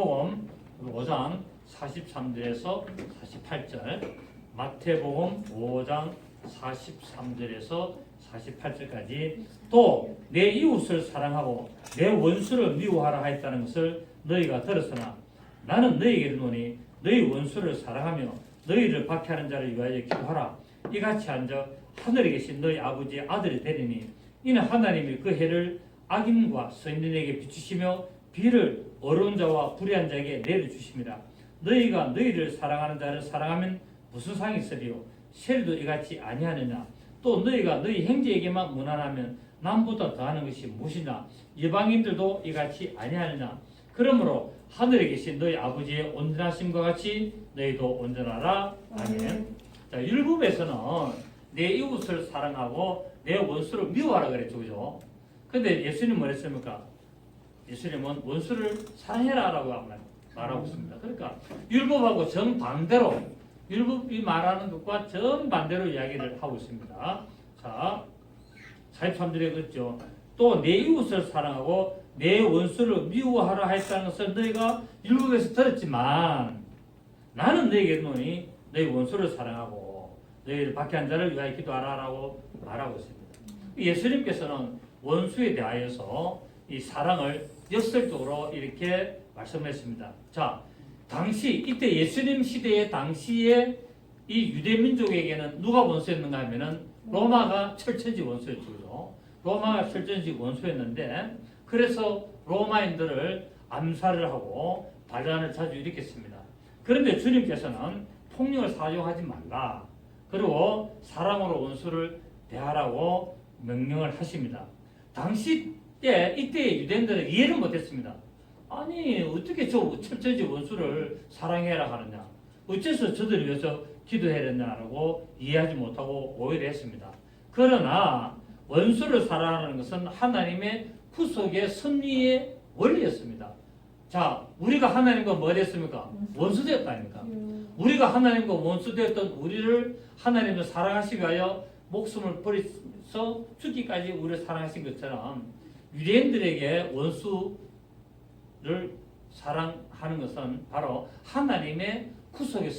마가복음 5장 43절에서 48절, 마태복음 5장 43절에서 48절까지 또 내 이웃을 사랑하고 내 원수를 미워하라 하였다는 것을 너희가 들었으나 나는 너희에게 이르노니 너희 원수를 사랑하며 너희를 박해하는 자를 위하여 기도하라. 이같이 한즉 하늘에 계신 너희 아버지의 아들이 되리니 이는 하나님이 그 해를 악인과 선인에게 비추시며 비를 어려운 자와 불의한 자에게 내려주십니다. 너희가 너희를 사랑하는 자를 사랑하면 무슨 상이 있으리요? 세리도 이같이 아니하느냐? 또 너희가 너희 형제에게만 무난하면 남보다 더하는 것이 무엇이냐? 이방인들도 이같이 아니하느냐? 그러므로 하늘에 계신 너희 아버지의 온전하심과 같이 너희도 온전하라. 아멘. 자, 율법에서는 내 이웃을 사랑하고 내 원수를 미워하라 그랬죠, 그죠? 근데 예수님은 뭐 했습니까? 예수님은 원수를 사랑해라라고 말하고 있습니다. 그러니까 율법하고 정반대로, 율법이 말하는 것과 정반대로 이야기를 하고 있습니다. 자, 43절에 그랬죠. 또 내 이웃을 사랑하고 내 원수를 미워하라 했다는 것을 너희가 율법에서 들었지만 나는 너희에게 이르노니 너희 원수를 사랑하고 너희를 박해한 자를 위하여 기도하라라고 말하고 있습니다. 예수님께서는 원수에 대하여서 이 사랑을 역설적으로 이렇게 말씀했습니다. 자, 당시 이때 예수님 시대의 당시에 이 유대 민족에게는 누가 원수였는가 하면은 로마가 철천지 원수였죠. 로마가 철천지 원수였는데 그래서 로마인들을 암살을 하고 반란을 자주 일으켰습니다. 그런데 주님께서는 폭력을 사용하지 말라. 그리고 사랑으로 원수를 대하라고 명령을 하십니다. 당시 때 이때의 유대인들은 이해를 못했습니다. 아니 어떻게 저 철저히 원수를 사랑해라 하느냐, 어째서 저들을 위해서 기도해야 되냐라고 이해하지 못하고 오해를 했습니다. 그러나 원수를 사랑하는 것은 하나님의 구속의 섭리의 원리였습니다. 자, 우리가 하나님과 뭐 됐습니까? 원수 되었다 아닙니까? 우리가 하나님과 원수 되었던 우리를 하나님은 사랑하시기 위하여 목숨을 버려서 죽기까지 우리를 사랑하신 것처럼 유대인들에게 원수를 사랑하는 것은 바로 하나님의 구속의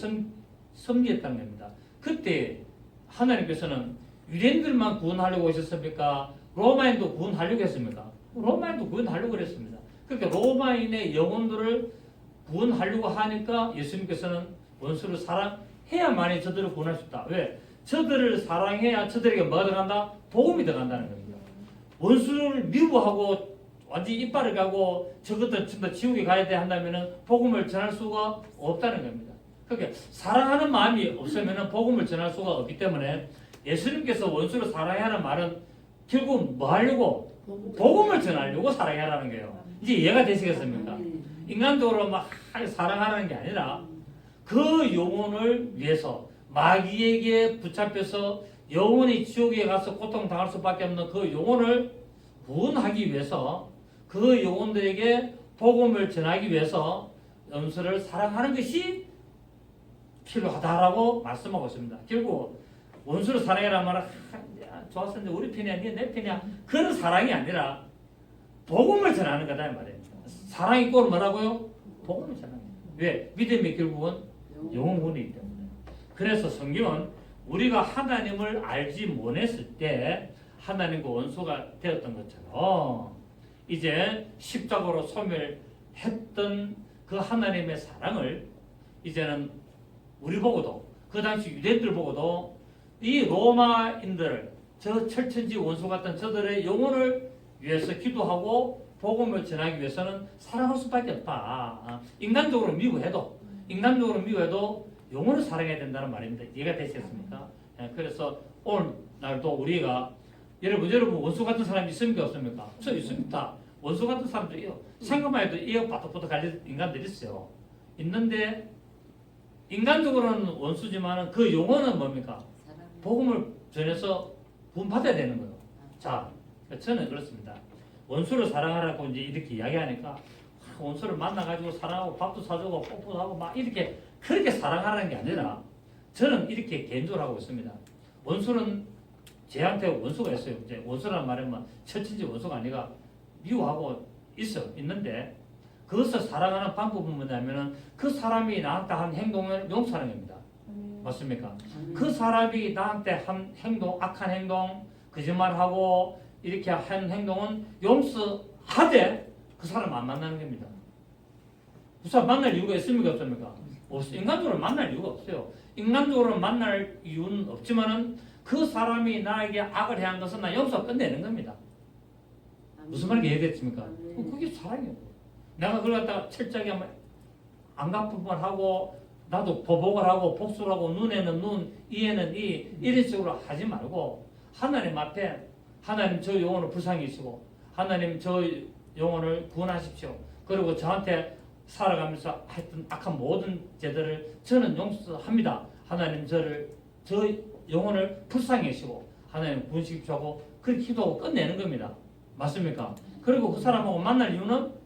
섭리였다는 겁니다. 그때 하나님께서는 유대인들만 구원하려고 하셨습니까? 로마인도 구원하려고 했습니까? 로마인도 구원하려고 했습니다. 그러니까 로마인의 영혼들을 구원하려고 하니까 예수님께서는 원수를 사랑해야만이 저들을 구원할 수 있다. 왜? 저들을 사랑해야 저들에게 뭐가 들어간다? 복음이 들어간다는 겁니다. 원수를 미워하고 완전히 이빨을 가고 저것들 전부 다 지옥에 가야 돼 한다면 복음을 전할 수가 없다는 겁니다. 그러니까 사랑하는 마음이 없으면 복음을 전할 수가 없기 때문에 예수님께서 원수를 사랑해야 하는 말은 결국 뭐 하려고? 복음을 전하려고 사랑해라는 거예요. 이제 이해가 되시겠습니까? 인간적으로 막 사랑하는 게 아니라 그 영혼을 위해서 마귀에게 붙잡혀서 영혼이 지옥에 가서 고통당할 수밖에 없는 그 영혼을 구원하기 위해서 그 영혼들에게 복음을 전하기 위해서 원수를 사랑하는 것이 필요하다라고 말씀하고 있습니다. 결국 원수를 사랑해라 말은 좋았었는데 우리 편이야, 내 편이야, 그런 사랑이 아니라 복음을 전하는 거다 이 말이에요. 사랑이 꼴 뭐라고요? 복음을 전하는 거예요. 왜? 믿음이 결국은 영혼이기 때문에. 그래서 성경은 우리가 하나님을 알지 못했을 때 하나님과 원수가 되었던 것처럼 이제 십자가로 소멸했던 그 하나님의 사랑을 이제는 우리 보고도 그 당시 유대인들 보고도 이 로마인들, 저 철천지 원수 같은 저들의 영혼을 위해서 기도하고 복음을 전하기 위해서는 사랑할 수밖에 없다. 인간적으로 미워해도 영혼을 사랑해야 된다는 말입니다. 이해가 되시겠습니까? 그래서 오늘날도 우리가 여러분 원수 같은 사람이 있습니까 없습니까? 저 있습니다. 원수 같은 사람들이요. 생각만 해도 이어 바닥바닥 갈릴 인간들이 있어요. 있는데 인간적으로는 원수지만 그 영혼은 뭡니까? 복음을 전해서 구원받아야 되는 거예요. 자, 저는 그렇습니다. 원수를 사랑하라고 이제 이렇게 이야기하니까 원수를 만나가지고 사랑하고 밥도 사주고 뽀뽀도 하고 막 이렇게 그렇게 사랑하라는 게 아니라 저는 이렇게 개인적으로 하고 있습니다. 원수는 제한테 원수가 있어요. 이제 원수라는 말은 뭐 철친지 원수가 아니라 미워하고 있는데 그것을 사랑하는 방법은 뭐냐면은 그 사람이 나한테 한 행동을 용서하는 겁니다. 맞습니까? 그 사람이 나한테 한 행동, 악한 행동, 거짓말하고 이렇게 한 행동은 용서하되 그 사람 안 만나는 겁니다. 그 사람 만날 이유가 있습니까? 없습니까? 인간적으로 만날 이유가 없어요. 인간적으로 만날 이유는 없지만은 그 사람이 나에게 악을 해한 것은 나 용서 끝내는 겁니다. 무슨 말인지 이해됐습니까? 그게 사랑이에요. 내가 그걸 갖다가 철저하게 하면 안 갚은 말 하고 나도 보복을 하고 복수를 하고 눈에는 눈, 이에는 이 이런 식으로 하지 말고 하나님 앞에 하나님 저 영혼을 불쌍히 여기시고 하나님 저 영혼을 구원하십시오. 그리고 저한테 살아가면서 했던 악한 모든 죄들을 저는 용서합니다. 하나님 저 영혼을 불쌍히 여기시고 하나님 구원시키십시오 하고 그렇게 기도하고 끝내는 겁니다. 맞습니까? 그리고 그 사람하고 만날 이유는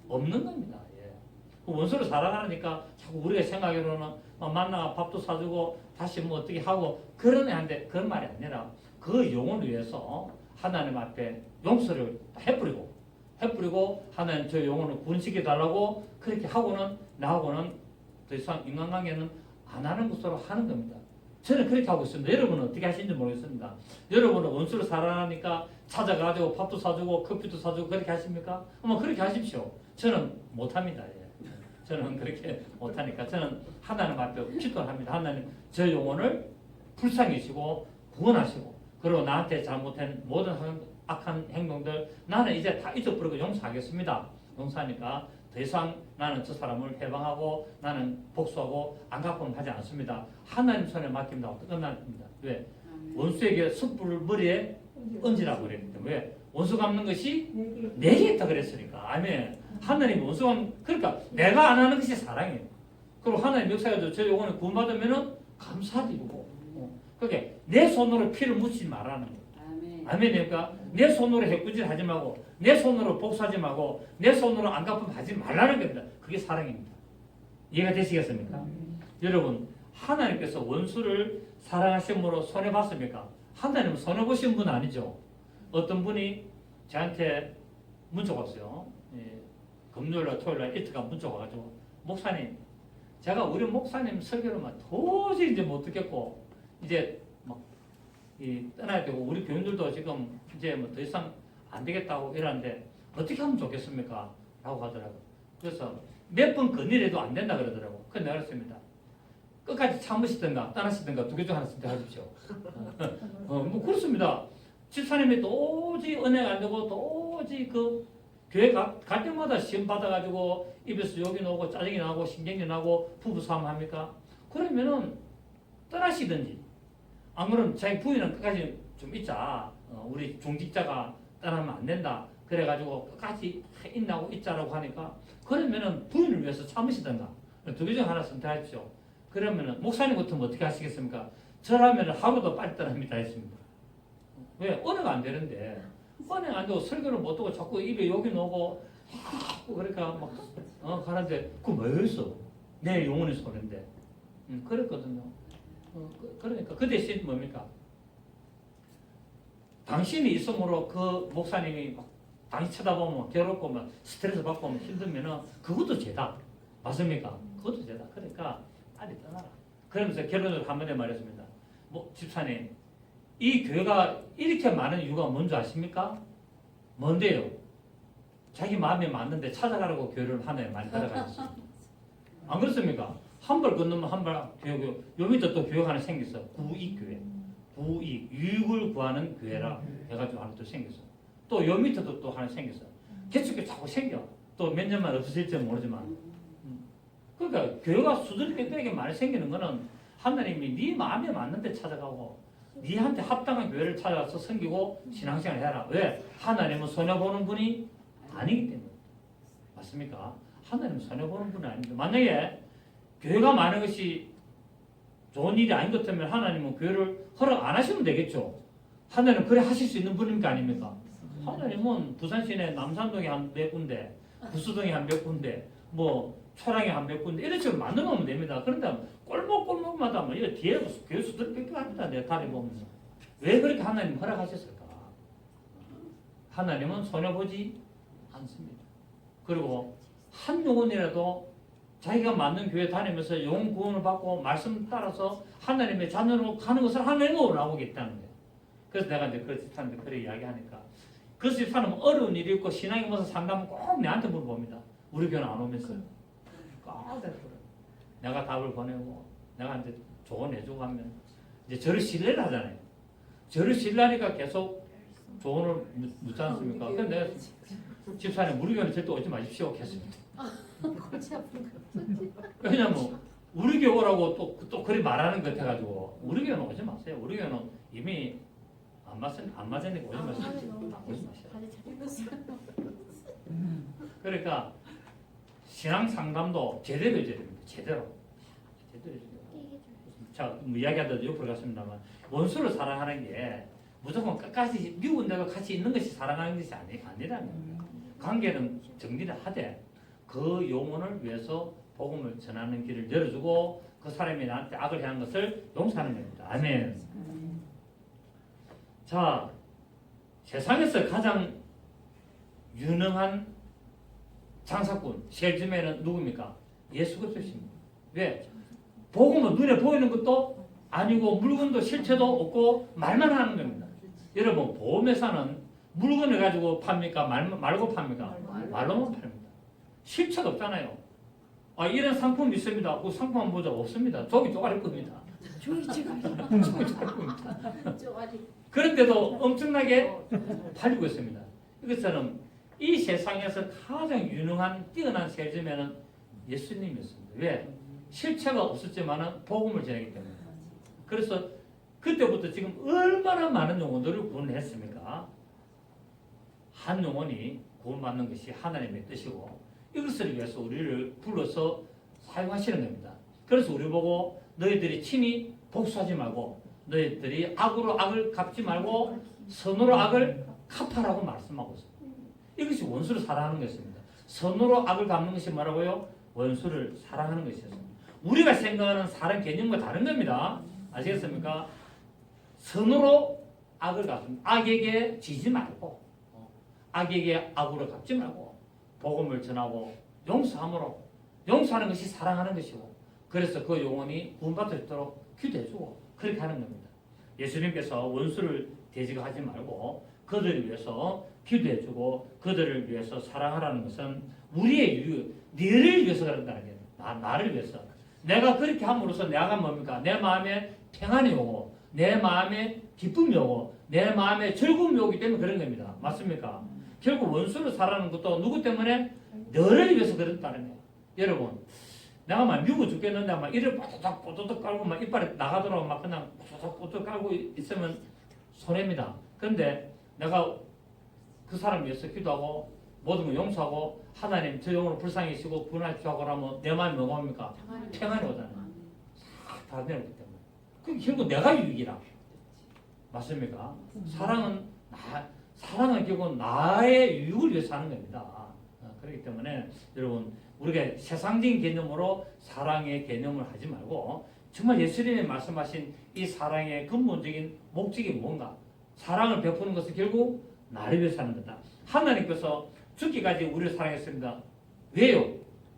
없는 겁니다. 예. 그 원수를 사랑하니까 자꾸 우리가 생각하기로는 만나 밥도 사주고 다시 뭐 어떻게 하고 그런 애한테 그런 말이 아니라 그 영혼을 위해서 하나님 앞에 용서를 해뿌리고 하나님 저 영혼을 구원시켜 달라고 그렇게 하고는 나하고는 더 이상 인간관계는 안 하는 것으로 하는 겁니다. 저는 그렇게 하고 있습니다. 여러분은 어떻게 하시는지 모르겠습니다. 여러분은 원수를 사랑하니까 찾아가지고 밥도 사주고 커피도 사주고 그렇게 하십니까? 그렇게 하십시오. 저는 못합니다. 예. 저는 그렇게 못하니까 저는 하나님 앞에 기도합니다. 하나님 저 영혼을 불쌍히 여시고 구원하시고 그리고 나한테 잘못한 모든 악한 행동들 나는 이제 다 잊어버리고 용서하겠습니다. 용서하니까 더 이상 나는 저 사람을 해방하고 나는 복수하고 안 갚으면 하지 않습니다. 하나님 손에 맡깁니다. 끝납니다. 왜? 원수에게 숯불을 머리에 얹으라고 그랬기 때문에 왜? 원수 갚는 것이 내게 있다 그랬으니까. 아멘. 하나님 원수 갚는 그러니까 내가 안 하는 것이 사랑이에요. 그리고 하나님 역사에도 저 영혼을 구원받으면은 감사드리고 그게 내 손으로 피를 묻지 말라는 거예요. 아멘이니까 내 손으로 해꾸질 하지 말고 내 손으로 복수하지 말고 내 손으로 안 갚으면 하지 말라는 겁니다. 그게 사랑입니다. 이해가 되시겠습니까? 여러분 하나님께서 원수를 사랑하심으로 손해봤습니까? 하나님은 손해보신 분 아니죠. 어떤 분이 저한테 문자가 왔어요. 예, 금요일날 토요일날 이틀간 문자가 와가지고 목사님 제가 우리 목사님 설교를 막 도저히 이제 못 듣겠고 이제 떠나야 되고 우리 교인들도 지금 이제 뭐 더 이상 안 되겠다고 이러는데 어떻게 하면 좋겠습니까? 라고 하더라고요. 그래서 몇 번 건의해도 안 된다 그러더라고요. 그래서 내가 그랬습니다. 끝까지 참으시든가 떠나시든가 두 개 중 하나 선택하십시오. 뭐 그렇습니다. 집사님이 도저히 은혜가 안 되고 도저히 그 교회 갈 때마다 시험 받아가지고 입에서 욕이 나오고 짜증이 나고 신경이 나고 부부싸움 합니까? 그러면은 떠나시든지 안 그러면 자기 부인은 끝까지 좀 있자. 우리 중직자가 떠나면 안 된다. 그래가지고 끝까지 있나고 있자라고 하니까 그러면은 부인을 위해서 참으시든가 두 개 중 하나 선택하십시오. 그러면은 목사님 같으면 어떻게 하시겠습니까? 저라면 하루도 빨리 떠납니다 했습니다. 왜? 은혜가 안 되는데 은혜가 안 되고 설교를 못 듣고 자꾸 입에 욕이 나오고 그러니까 막 가는데 그거 뭐였어? 내 영혼의 소리인데 그랬거든요. 그러니까 그 대신 뭡니까? 당신이 있음으로 그 목사님이 막 당신 쳐다보면 괴롭고 막 스트레스 받고 막 힘들면은 그것도 죄다. 맞습니까? 그것도 죄다. 그러니까 빨리 떠나라. 그러면서 결론을 한 번에 말했습니다. 집사님, 이 교회가 이렇게 많은 이유가 뭔지 아십니까? 뭔데요? 자기 마음에 맞는데 찾아가라고 교회를 하나에 많이 따라가셨습니다. 안 그렇습니까? 한 발 건너면 한 발 교육, 요 밑에 또 교회가 하나 생겼어. 구익교회. 구익, 유익을 구하는 교회라 해가지고 하나 또 생겼어. 또 요 밑에도 또 하나 생겼어. 계속 자꾸 생겨. 또 몇 년만 없어질지 모르지만. 그러니까 교회가 수두리 빽빽하게 많이 생기는 거는 하나님이 네 마음에 맞는데 찾아가고 네한테 합당한 교회를 찾아가서 섬기고 신앙생활 해라. 왜? 하나님은 손해보는 분이 아니기 때문에. 맞습니까? 하나님은 손해보는 분이 아닌데 만약에 교회가 많은 것이 좋은 일이 아닌 것 같으면 하나님은 교회를 허락 안 하시면 되겠죠. 하나님은 그래 하실 수 있는 분입니까 아닙니까? 하나님은 부산 시내 남산동에 한 몇 군데, 구수동에 한 몇 군데, 뭐 초량에 한 몇 군데 이런 식으로 만들어 놓으면 됩니다. 그런데 골목골목마다 뭐 이 뒤에 교회 수들 빽빽합니다. 내 다리 보면서 왜 그렇게 하나님 허락하셨을까? 하나님은 손해보지 않습니다. 그리고 한 영혼이라도 자기가 맞는 교회 다니면서 영혼 구원을 받고 말씀 따라서 하나님의 자녀로 가는 것을 하나님은 원하겠다는 거예요. 그래서 내가 이제 그 집사님한테 그렇게 이야기하니까 그 집사님은 어려운 일이 있고 신앙이 무슨 상담은 꼭 내한테 물어봅니다. 우리 교회는 안 오면서 꼭 내가 답을 보내고 내가 이제 조언해주고 하면 이제 저를 신뢰를 하잖아요. 저를 신뢰하니까 계속 조언을 묻지 않습니까? 그래서 내가 집사님 우리 교회는 절대 오지 마십시오 했습니다. 왜냐면 우리 교회 오라고 또 그리 말하는 것 같아가지고 우리 교회는 오지 마세요. 우리 교회는 이미 안 맞으니까 오지 마세요. 오지 마세요. 그러니까 신앙 상담도 제대로 해줘야 됩니다. 제대로 해줘야 돼요. 자, 이야기하다 옆으로 갔습니다만 원수를 사랑하는 게 무조건 끝까지 미운 대로 같이 있는 것이 사랑하는 것이 아니라는 거예요. 관계는 정리를 하되 그 영혼을 위해서 복음을 전하는 길을 열어주고 그 사람이 나한테 악을 행한 것을 용서하는 겁니다. 아멘. 자, 세상에서 가장 유능한 장사꾼, 셀즈맨은 누굽니까? 예수 그리스도십니다. 왜? 복음은 눈에 보이는 것도 아니고 물건도 실체도 없고 말만 하는 겁니다. 여러분 보험회사는 물건을 가지고 팝니까? 말고 팝니까? 말로만 팝니다. 실체가 없잖아요. 아, 이런 상품이 있습니다. 그 상품 한번 보자. 없습니다. 저기 쪼가리 겁니다. 저기 쪼가리 겁니다. 그런데도 엄청나게 팔리고 있습니다. 이것처럼 이 세상에서 가장 유능한 뛰어난 셀즈맨은 예수님이었습니다. 왜? 실체가 없었지만 복음을 전하기 때문에. 그래서 그때부터 지금 얼마나 많은 영혼들을 구원했습니까? 한 영혼이 구원받는 것이 하나님의 뜻이고 이것을 위해서 우리를 불러서 사용하시는 겁니다. 그래서 우리 보고 너희들이 친히 복수하지 말고 너희들이 악으로 악을 갚지 말고 선으로 악을 갚아라고 말씀하고 있습니다. 이것이 원수를 사랑하는 것입니다. 선으로 악을 갚는 것이 뭐라고요? 원수를 사랑하는 것이었습니다. 우리가 생각하는 사랑 개념과 다른 겁니다. 아시겠습니까? 선으로 악을 갚습니다. 악에게 지지 말고 악에게 악으로 갚지 말고 복음을 전하고 용서함으로 용서하는 것이 사랑하는 것이고 그래서 그 영혼이 구원받을 수 있도록 기도해주고 그렇게 하는 겁니다. 예수님께서 원수를 대적하지 말고 그들을 위해서 기도해주고 그들을 위해서 사랑하라는 것은 우리의 너를 위해서 그런다는 게 나를 위해서 내가 그렇게 함으로써 내가 뭡니까? 내 마음에 평안이 오고 내 마음에 기쁨이 오고 내 마음에 즐거움이 오기 때문에 그런 겁니다. 맞습니까? 결국 원수를 사랑하는 것도 누구 때문에? 너를 위해서 그런다는 거예요. 여러분 내가 막 미워 죽겠는데 막 이를 뽀득 깔고 막 이빨에 나가도록 막 그냥 뽀득 깔고 있으면 손해입니다. 그런데 내가 그 사람 위해서 기도하고 모든 걸 용서하고 하나님 저 영혼을 불쌍히 여기시고 구원하십시오 하고 하면 내 마음이 뭐합니까? 평안이 오잖아요. 싹 다 내려오기 때문에. 그게 결국 내가 유익이라. 맞습니까? 사랑은 결국 나의 유익을 위해서 하는 겁니다. 그렇기 때문에 여러분 우리가 세상적인 개념으로 사랑의 개념을 하지 말고 정말 예수님이 말씀하신 이 사랑의 근본적인 목적이 뭔가 사랑을 베푸는 것은 결국 나를 위해서 하는 거다. 하나님께서 죽기까지 우리를 사랑했습니다. 왜요?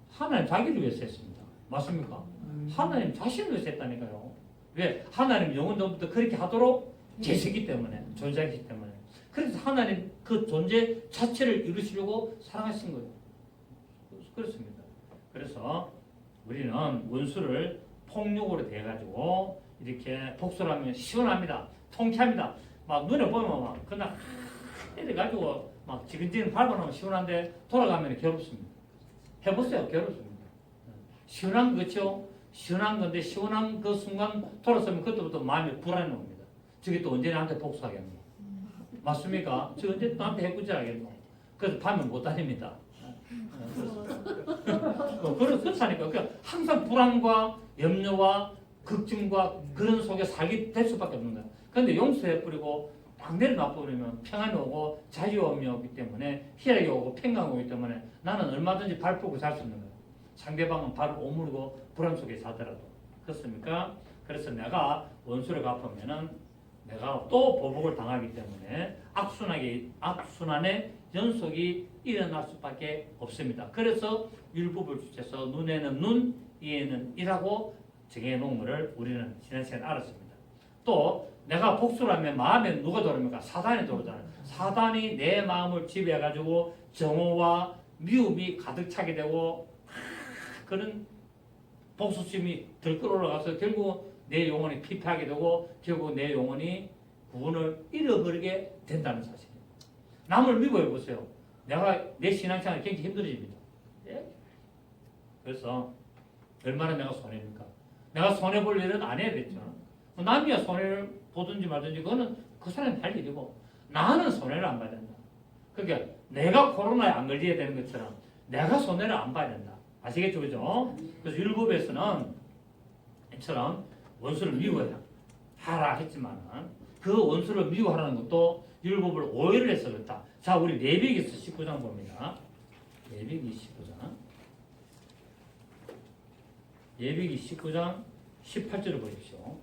하나님 자기를 위해서 했습니다. 맞습니까? 하나님 자신을 위해서 했다니까요. 왜? 하나님 영원전부터 그렇게 하도록 계시기 때문에 존재하기 때문에 그래서 하나님 그 존재 자체를 이루시려고 사랑하신 거예요. 그렇습니다. 그래서 우리는 원수를 폭력으로 대가지고 이렇게 복수를 하면 시원합니다. 통쾌합니다. 막 눈에 보면 막 그냥 때려가지고 막 지근지근 밟아놓으면 시원한데 돌아가면 괴롭습니다. 해보세요. 괴롭습니다. 시원한 거 그렇죠? 시원한 건데 시원한 그 순간 돌아서면 그때부터 마음이 불안해 옵니다. 저게 또 언제 나한테 복수하겠노? 맞습니까? 저 언제 나한테 해꾸질하겠노? 그래서 밤에 못 다닙니다. 그렇다니까. 그러니까 항상 불안과 염려와 걱정과 그런 속에 살게 될 수밖에 없는 거야. 그런데 용서해버리고 딱 내려놔버리면 평안이 오고 자유함이 오기 때문에 희락이 오고 평강이 오기 때문에 나는 얼마든지 발 뻗고 잘 수 있는 거야. 상대방은 발을 오므리고 불안 속에 자더라도. 그렇습니까? 그래서 내가 원수를 갚으면은 내가 또 보복을 당하기 때문에 악순환의 연속이 일어날 수밖에 없습니다. 그래서 율법을 주체해서 눈에는 눈, 이에는 이라고 정해놓은 것을 우리는 지난 시간에 알았습니다. 또 내가 복수를 하면 마음에 누가 들어옵니까? 사단이 들어오잖아요. 사단이 내 마음을 지배해가지고 정오와 미움이 가득 차게 되고 그런 복수심이 들끓어 올라가서 결국 내 영혼이 피폐하게 되고 결국 내 영혼이 구원을 잃어버리게 된다는 사실입니다. 남을 미워해 보세요. 내 신앙생활이 굉장히 힘들어집니다. 예? 그래서 얼마나 내가 손해입니까? 내가 손해볼 일은 안 해야겠죠. 남이야 손해를 보든지 말든지 그거는 그 사람이 할 일이고 나는 손해를 안 봐야 된다. 그러니까 내가 코로나에 안 걸려야 되는 것처럼 내가 손해를 안 봐야 된다. 아시겠죠? 그죠? 그래서 율법에서는 이처럼 원수를 미워해야 하라 했지만은 그 원수를 미워하라는 것도 율법을 오해를 해서 그렇다. 자, 우리 레위기서 19장 봅니다. 레위기 19장. 레위기 19장 18절을 보십시오.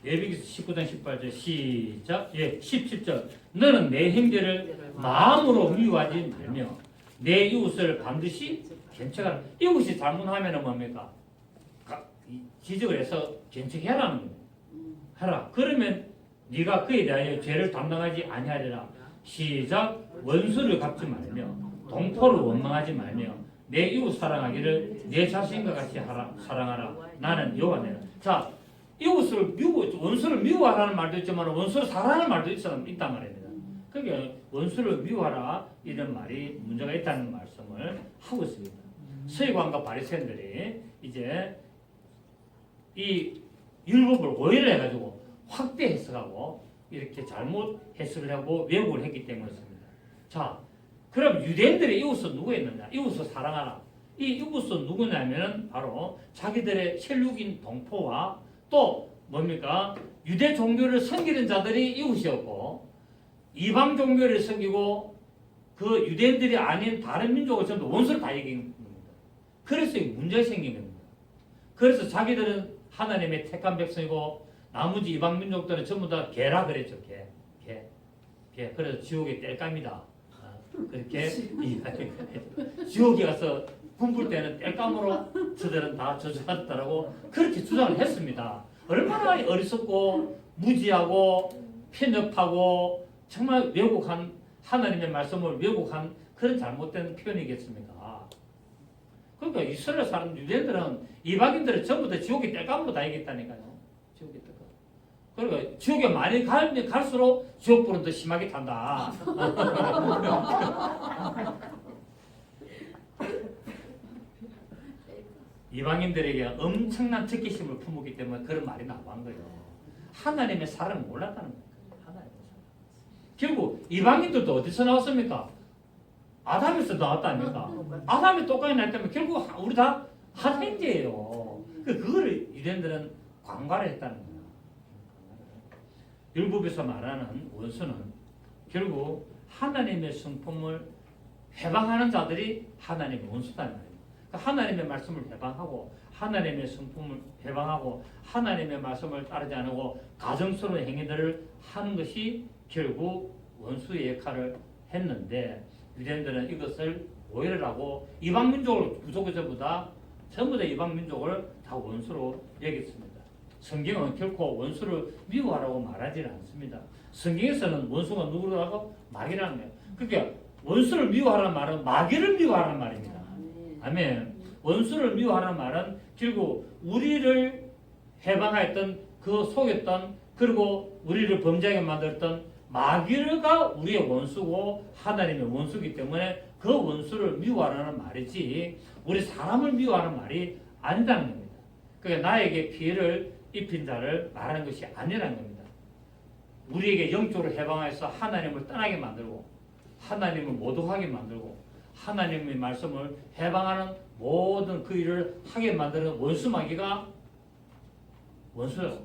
레위기서 19장 18절 시작. 예, 17절. 너는 내 형제를 마음으로 미워하지 말며 내 이웃을 반드시 견책하라. 이웃이 잘못하면 뭡니까? 지적을 해서 견책해라는 거예요. 하라. 그러면 네가 그에 대하여 죄를 담당하지 아니하리라. 시작. 원수를 갚지 말며 동포를 원망하지 말며 내 이웃 사랑하기를 내 자신과 같이 사랑하라. 나는 여호와니라. 자, 이웃을 원수를 미워하라는 말도 있지만 원수를 사랑하는 말도 있단 말입니다. 그러니까 원수를 미워하라 이런 말이 문제가 있다는 말씀을 하고 있습니다. 서기관과 바리새인들이 이제 이 율법을 오해를 해가지고 확대 해석하고 이렇게 잘못 해석을 하고 왜곡을 했기 때문이었습니다. 자, 그럼 유대인들의 이웃은 누구였느냐? 이웃을 사랑하라. 이 이웃은 누구냐면은 바로 자기들의 혈육인 동포와 또 뭡니까? 유대 종교를 섬기는 자들이 이웃이었고 이방 종교를 섬기고 그 유대인들이 아닌 다른 민족을 전부 원수를 다 이긴 겁니다. 그래서 문제가 생긴 겁니다. 그래서 자기들은 하나님의 택한 백성이고 나머지 이방 민족들은 전부 다 개라 그랬죠. 개. 그래서 지옥의 땔감이다. 그렇게 지옥에 가서 굶을 때는 땔감으로 저들은 다 저주받았다라고 그렇게 주장을 했습니다. 얼마나 어리석고 무지하고 편협하고 정말 왜곡한 하나님의 말씀을 왜곡한 그런 잘못된 표현이겠습니까? 그러니까 이스라엘 사람 유대인들은 이방인들은 전부 다 지옥의 땔감으로 다 이겼다니까요. 지옥의 땔감. 그러니까 지옥에 많이 가면 갈수록 지옥불은 더 심하게 탄다. 이방인들에게 엄청난 특기심을 품었기 때문에 그런 말이 나온 거예요. 하나님의 사랑을 몰랐다는 거예요. 하나님의 사랑. 결국 이방인들도 어디서 나왔습니까? 아담에서 나왔다 아닙니까? 아담이 똑같이 나왔다면 결국 우리 다 한 형제예요. 그거를 유대인들은 관과를 했다는 거예요. 율법에서 말하는 원수는 결국 하나님의 성품을 회방하는 자들이 하나님의 원수다는 말이에요. 하나님의 말씀을 회방하고 하나님의 성품을 회방하고 하나님의 말씀을 따르지 않고 가정스러운 행위들을 하는 것이 결국 원수의 역할을 했는데 유대인들은 이것을 오해를 하고 이방 민족을 무조건 전부 다 이방 민족을 다 원수로 여겼습니다. 성경은 결코 원수를 미워하라고 말하지 않습니다. 성경에서는 원수가 누구라고 마귀라는 거예요. 그러니까 원수를 미워하라는 말은 마귀를 미워하라는 말입니다. 아멘. 원수를 미워하는 말은 결국 우리를 해방했던 그 속였던 그리고 우리를 범죄하게 만들었던 마귀가 우리의 원수고 하나님의 원수이기 때문에 그 원수를 미워하라는 말이지 우리 사람을 미워하는 말이 아니라는 겁니다. 그러니까 나에게 피해를 입힌 자를 말하는 것이 아니라는 겁니다. 우리에게 영적으로 해방해서 하나님을 떠나게 만들고 하나님을 모독하게 만들고 하나님의 말씀을 해방하는 모든 그 일을 하게 만드는 원수 마귀가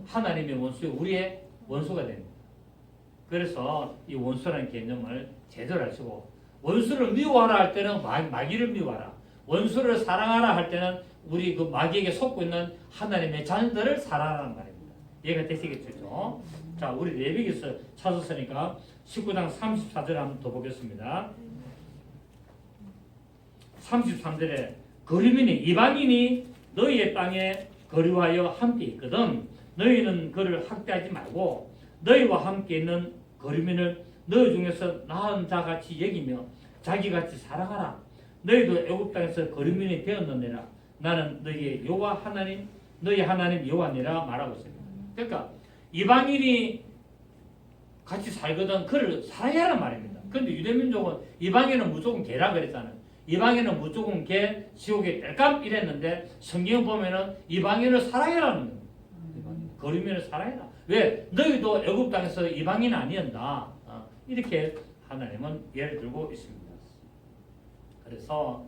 하나님의 원수, 우리의 원수가 됩니다. 그래서 이 원수라는 개념을 제대로 하시고 원수를 미워하라 할 때는 마귀를 미워하라. 원수를 사랑하라 할 때는 우리 그 마귀에게 속고 있는 하나님의 자녀들을 사랑하라는 말입니다. 이해가 되시겠죠? 자, 우리 레위기서 찾았으니까 19장 34절 한번 더 보겠습니다. 33절에 거류민이 이방인이 너희의 땅에 거류하여 함께 있거든 너희는 그를 학대하지 말고 너희와 함께 있는 거류민을 너희 중에서 나은 자같이 여기며 자기같이 사랑하라. 너희도 애굽 땅에서 거류민이 되었느니라. 나는 너희의 여호와 하나님 너희 하나님 여호와니라 말하고 있습니다. 그러니까 이방인이 같이 살거든 그를 사랑하란 말입니다. 그런데 유대민족은 이방인은 무조건 개라 그랬잖아요. 이방인은 무조건 개, 지옥에 뗄감 이랬는데 성경 보면은 이방인을 사랑해라는 거예요. 거류민을 사랑해라. 왜? 너희도 애굽 땅에서 이방인 아니었나? 이렇게 하나님은 예를 들고 있습니다. 그래서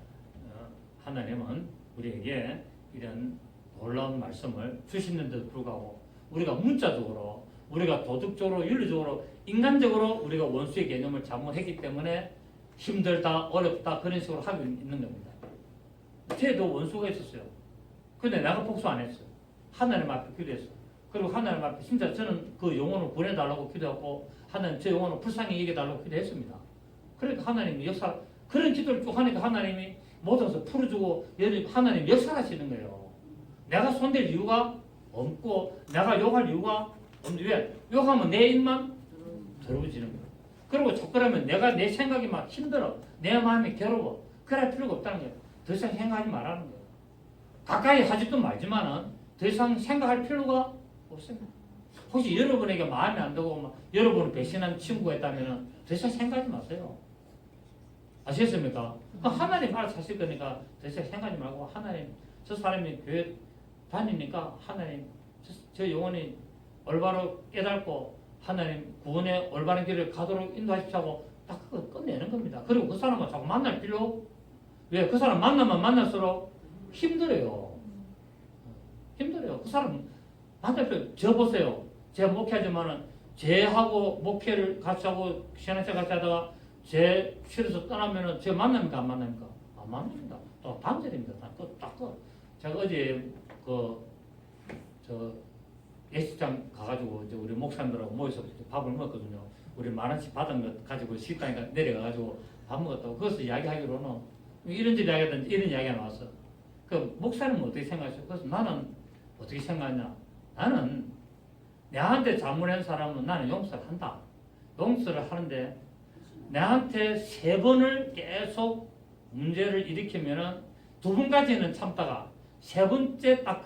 하나님은 우리에게 이런 놀라운 말씀을 주시는데도 불구하고 우리가 문자적으로 우리가 도덕적으로 윤리적으로 인간적으로 우리가 원수의 개념을 잘못했기 때문에 힘들다 어렵다 그런 식으로 하고 있는 겁니다. 저도 원수가 있었어요. 근데 내가 복수 안 했어요. 하나님 앞에 기도했어요. 그리고 하나님 앞에 진짜 저는 그 영혼을 보내달라고 기도했고 하나님 저 영혼을 불쌍히 여겨달라고 기도했습니다. 그러니까 하나님이 역사 그런 기도를 쭉 하니까 하나님이 모든 것을 풀어주고 하나님 역사하시는 거예요. 내가 손댈 이유가 없고 내가 욕할 이유가 없는데 왜? 욕하면 내 입만 더러워지는 거예요. 그리고 자꾸라면 내가 내 생각이 막 힘들어 내 마음이 괴로워 그럴 필요가 없다는 거예요. 더 이상 생각하지 말라는 거예요. 가까이 하지도 말지만은 더 이상 생각할 필요가 없습니다. 혹시 여러분에게 마음에 안 들고 막 여러분을 배신한 친구가 있다면 더 이상 생각하지 마세요. 아시겠습니까? 하나님 알아서 하실 거니까 더 이상 생각하지 말고 하나님 저 사람이 교회 다니니까 하나님 저 영혼이 올바로 깨닫고 하나님 구원의 올바른 길을 가도록 인도하십시오 하고 딱 그거 끝내는 겁니다. 그리고 그 사람은 자꾸 만날 필요 왜? 그 사람 만나면 만날수록 힘들어요. 힘들어요. 그 사람 만날 필요 저 보세요. 제가 목회하지만은 쟤하고 목회를 같이 하고 신앙생 같이 하다가 제 실에서 떠나면은 제 만납니까 안 만납니까? 안 만납니다. 또 단절입니다. 딱 제가 어제 예식장 가가지고 이제 우리 목사님들하고 모여서 밥을 먹었거든요. 우리 10,000원씩 받은 것 가지고 식당에 내려가가지고 밥 먹었다고 거기서 이야기하기로는 이런 이야기하든지 이런 이야기가 나왔어. 그 목사님은 어떻게 생각하세요? 그래서 나는 어떻게 생각하냐? 나는 내한테 잘못한 사람은 나는 용서를 한다. 용서를 하는데 내한테 3번을 계속 문제를 일으키면은 2번까지는 참다가 3번째 딱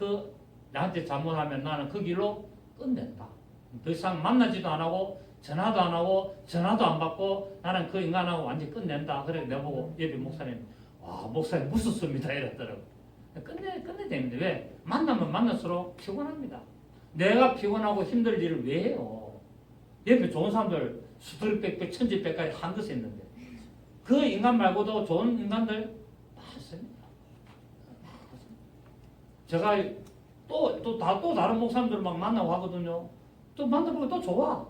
나한테 잘못하면 나는 그 길로 끝낸다. 더 이상 만나지도 안 하고 전화도 안 하고 전화도 안 받고 나는 그 인간하고 완전히 끝낸다. 그래 내가 보고 예비 목사님 와 목사님 무섭습니다 이랬더라고. 끝내야 되는데 왜? 만나면 만날수록 피곤합니다. 내가 피곤하고 힘들 일을 왜 해요? 옆에 좋은 사람들 수두룩 빽빽 천지백까지 한 것이 있는데 그 인간 말고도 좋은 인간들 많습니다. 제가 또 다른 목사님들 막 만나고 하거든요. 또 만나보고 또 좋아.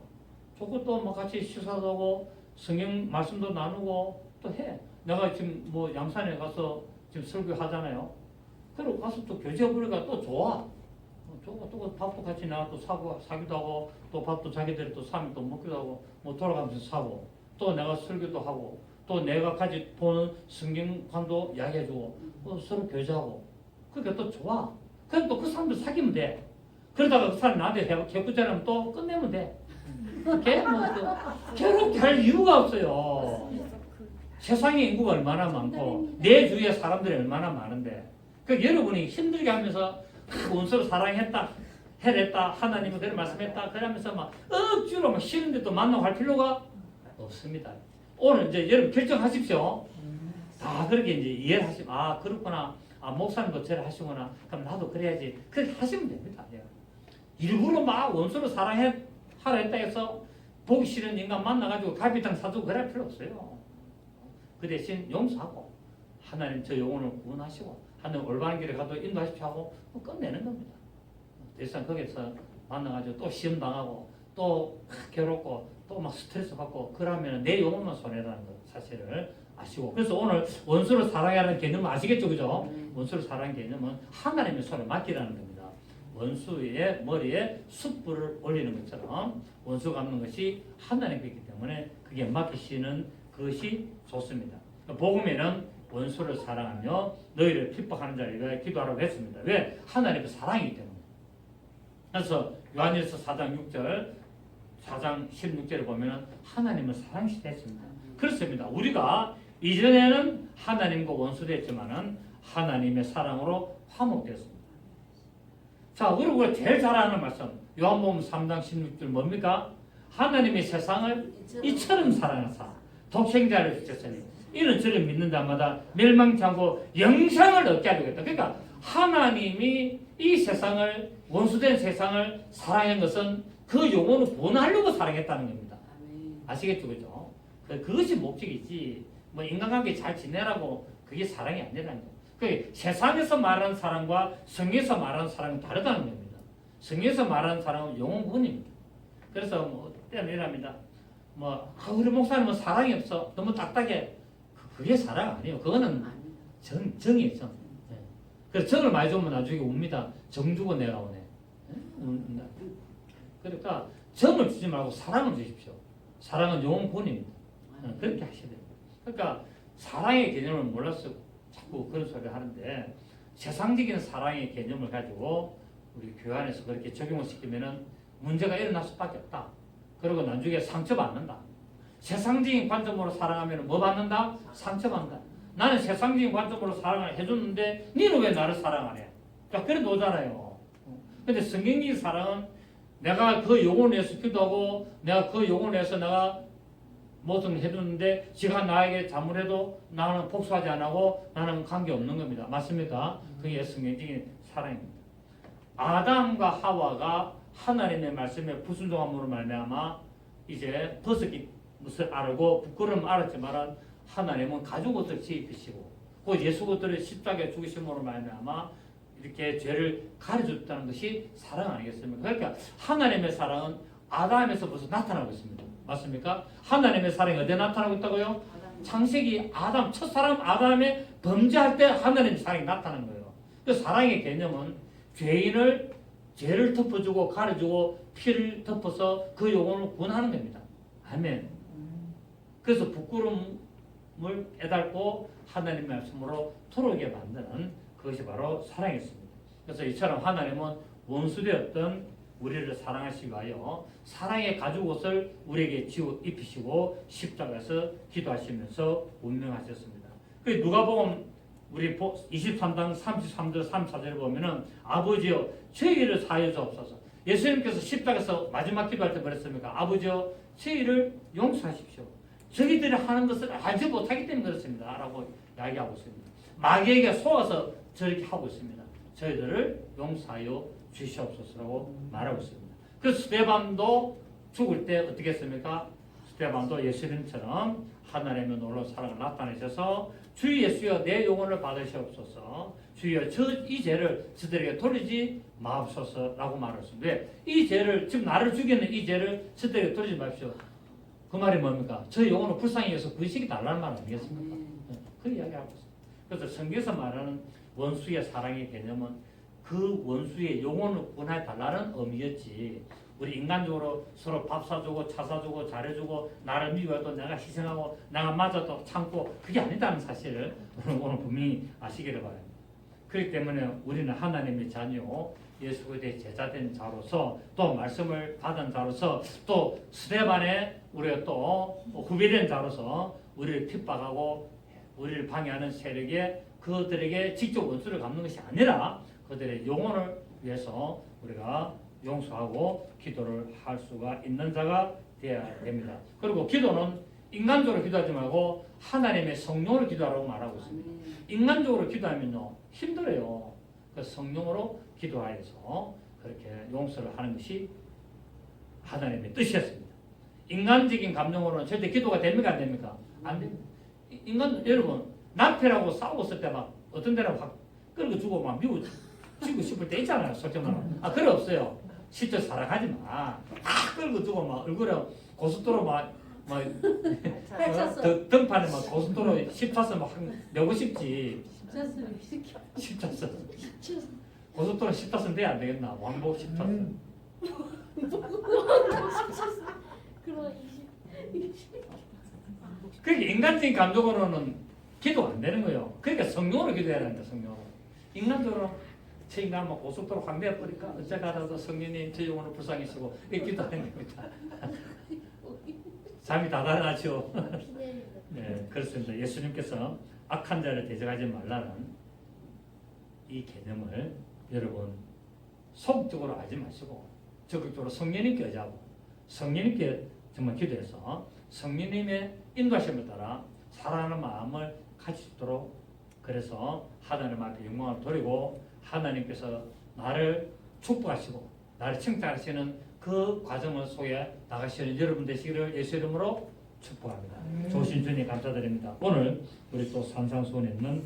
좋고 또 뭐 같이 식사도 하고 성경 말씀도 나누고 또 해. 내가 지금 뭐 양산에 가서 지금 설교하잖아요. 그리고 가서 또 교제해보니까 또 좋아. 또 밥도 같이 나가 또 사기도 하고 또 밥도 자기들이 또 사면 또 먹기도 하고 뭐 돌아가면서 사고 또 내가 설교도 하고 또 내가 같이 보는 성경관도 이야기해주고 또 서로 교제하고 그러니까 또 좋아. 그럼 또 그 사람들 사귀면 돼. 그러다가 그 사람 나한테 개구자라면 또 끝내면 돼. 괴롭게 할 이유가 없어요. 세상에 인구가 얼마나 많고 내 주위에 사람들이 얼마나 많은데 그 여러분이 힘들게 하면서 원수를 사랑했다 해냈다 하나님은 그런 말씀했다 그러면서 막 억지로 막 싫은데 또 만나고 할 필요가 없습니다. 오늘 이제 여러분 결정하십시오. 다 그렇게 이제 이해를 하시면 아 그렇구나. 아 목사님도 저래 하시구나. 그럼 나도 그래야지. 그렇게 하시면 됩니다. 일부러 막 원수를 사랑하라 했다 해서 보기 싫은 인간 만나가지고 갈비탕 사주고 그럴 필요 없어요. 그 대신 용서하고 하나님 저 영혼을 구원하시고 하나님 올바른 길에 가도 인도하십시오 하고 끝내는 겁니다. 대신 거기서 만나가지고 또 시험 당하고 또 괴롭고 또 막 스트레스 받고 그러면 내 영혼만 손해라는 것 사실을 아시고 그래서 오늘 원수를 사랑하는 개념은 아시겠죠, 그죠? 원수를 사랑하는 개념은 하나님의 손에 맡기라는 겁니다. 원수의 머리에 숯불을 올리는 것처럼 원수 갚는 것이 하나님이기 때문에 그게 맡기시는 것이 좋습니다. 복음에는 원수를 사랑하며 너희를 핍박하는 자를 위하여 기도하라고 했습니다. 왜? 하나님의 사랑이기 때문에. 그래서 요한일서 4장 6절 4장 16절을 보면 하나님을 사랑시했습니다. 그렇습니다. 우리가 이전에는 하나님과 원수됐지만은 하나님의 사랑으로 화목되었습니다. 자, 그리고 제일 잘 아는 말씀 요한복음 3장 16절 뭡니까? 하나님이 세상을 이처럼 사랑하사 독생자를 주셨으니 이는 저를 믿는 자마다 멸망치 않고 영생을 얻게 하려고 했다. 그러니까 하나님이 이 세상을 원수된 세상을 사랑한 것은 그 영혼을 구원하려고 사랑했다는 겁니다. 아시겠죠? 그죠? 그것이 목적이지 뭐 인간관계 잘 지내라고 그게 사랑이 아니라는 거예요. 그 세상에서 말하는 사랑과 성경에서 말하는 사랑은 다르다는 겁니다. 성경에서 말하는 사랑은 영혼 구원입니다. 그래서 뭐 때는 이랍니다. 뭐 우리 목사님은 사랑이 없어. 너무 딱딱해. 그게 사랑 아니에요. 그거는 정이에요. 정. 네. 그래서 정을 많이 주면 나중에 웁니다. 정 주고 내가 오네. 그러니까 정을 주지 말고 사랑을 주십시오. 사랑은 영혼 구원입니다. 그렇게 하셔야 돼요. 그러니까 사랑의 개념을 몰라서 자꾸 그런 소리를 하는데 세상적인 사랑의 개념을 가지고 우리 교회 안에서 그렇게 적용을 시키면은 문제가 일어날 수밖에 없다. 그리고 나중에 상처받는다. 세상적인 관점으로 사랑하면 뭐 받는다? 상처받는다. 나는 세상적인 관점으로 사랑을 해줬는데 니는 왜 나를 사랑 안 해? 자, 그래 놓잖아요. 근데 성경적인 사랑은 내가 그 용을 위해서 기도하고 내가 그 용을 위해서 내가 뭐든 해줬는데 지가 나에게 잘못해도 나는 복수하지 안 하고 나는 관계없는 겁니다. 맞습니까? 그게 성경적인 사랑입니다. 아담과 하와가 하나님의 말씀에 불순종함으로 말미암아 이제 벗어기 것을 알고 부끄러움 알았지만 하나님은 가죽 옷을 입히시고 그 예수 그리스도의 십자가에 죽으심으로 말미암아 이렇게 죄를 가려줬다는 것이 사랑 아니겠습니까? 그러니까 하나님의 사랑은 아담에서부터 나타나고 있습니다. 맞습니까? 하나님의 사랑이 어디에 나타나고 있다고요? 창세기 아담, 첫사람 아담의 범죄할 때 하나님의 사랑이 나타난 거예요. 그 사랑의 개념은 죄를 덮어주고 가려주고 피를 덮어서 그 영혼을 구원하는 겁니다. 아멘. 그래서 부끄러움을 깨닫고 하나님의 말씀으로 토록에 만드는 그것이 바로 사랑이었습니다. 그래서 이처럼 하나님은 원수되었던 우리를 사랑하시기 위하여 사랑의 가죽옷을 우리에게 지어 입히시고 십자가에서 기도하시면서 운명하셨습니다. 그 누가복음 우리 23장 33절 34절을 보면은 아버지여 죄를 사하여 주옵소서. 예수님께서 십자가에서 마지막 기도할 때 뭐랬습니까? 아버지여 죄를 용서하십시오. 저희들이 하는 것을 알지 못하기 때문에 그렇습니다. 라고 이야기하고 있습니다. 마귀에게 속아서 저렇게 하고 있습니다. 저희들을 용서하여 주시옵소서라고 말하고 있습니다. 그래서 스데반도 죽을 때 어떻게 했습니까? 스데반도 예수님처럼 하나님의 놀라운 사랑을 나타내셔서 주 예수여 내 영혼을 받으시옵소서. 주여 이 죄를 저들에게 돌리지 마옵소서라고 말했습니다. 왜? 이 죄를 지금 나를 죽이는 이 죄를 저들에게 돌리지 마십시오. 그 말이 뭡니까? 저 영혼을 불쌍히 해서 구시기 달라는 말 아니겠습니까? 그 이야기하고 있습니다. 그래서 성경에서 말하는 원수의 사랑의 개념은 그 원수의 영혼을 구원해 달라는 의미였지. 우리 인간적으로 서로 밥 사주고 차 사주고 잘해주고 나를 미워해도 내가 희생하고 내가 맞아도 참고 그게 아니다는 사실을 오늘 분명히 아시기를 바랍니다. 그렇기 때문에 우리는 하나님의 자녀 예수 그리스도의 제자된 자로서 또 말씀을 받은 자로서 또 스데반의 우리가 또 후배된 자로서 우리를 핍박하고 우리를 방해하는 세력에 그들에게 직접 원수를 갚는 것이 아니라 그들의 영혼을 위해서 우리가 용서하고 기도를 할 수가 있는 자가 되어야 됩니다. 그리고 기도는 인간적으로 기도하지 말고 하나님의 성령으로 기도하라고 말하고 있습니다. 인간적으로 기도하면요 힘들어요. 그 성령으로 기도하여서 그렇게 용서를 하는 것이 하나님의 뜻이었습니다. 인간적인 감정으로는 절대 기도가 됩니까 안 됩니까? 안 됩니다. 인간 여러분 남편하고 싸웠을 때 막 어떤 데는 확 끌고 주고 막 미워 지고 싶을 때 있잖아요. 솔직히 말하면. 그래 없어요. 실제 사랑하지 마. 끌고 주고 막 얼굴에 고속도로 막 등판에 막 고속도로 10차선 막 내고 싶지. 10차선. 고속도로 10타선 돼야 안 되겠나? 왕복 10타선. 그럼 20. 그러니까 인간적인 감정으로는 기도가 안 되는 거예요. 그러니까 성령으로 기도해야 된다. 성령으로. 인간적으로 저 인간 막 고속도로 황대해 버리니까 어째가라도 성령님 저 영혼을 불쌍히시고 이렇게 기도하는 겁니다. 잠이 다 달아나죠. 네, 그렇습니다. 예수님께서 악한 자를 대적하지 말라는 이 개념을 여러분 소극적으로 알지 마시고 적극적으로 성령님께 의지하고 성령님께 정말 기도해서 성령님의 인도하심에 따라 살아가는 마음을 가지도록 그래서 하나님 앞에 영광을 돌리고 하나님께서 나를 축복하시고 나를 칭찬하시는 그 과정을 속에 나가시는 여러분 되시기를 예수 이름으로 축복합니다. 조신 주님 감사드립니다. 오늘 우리 또 산상수원에 있는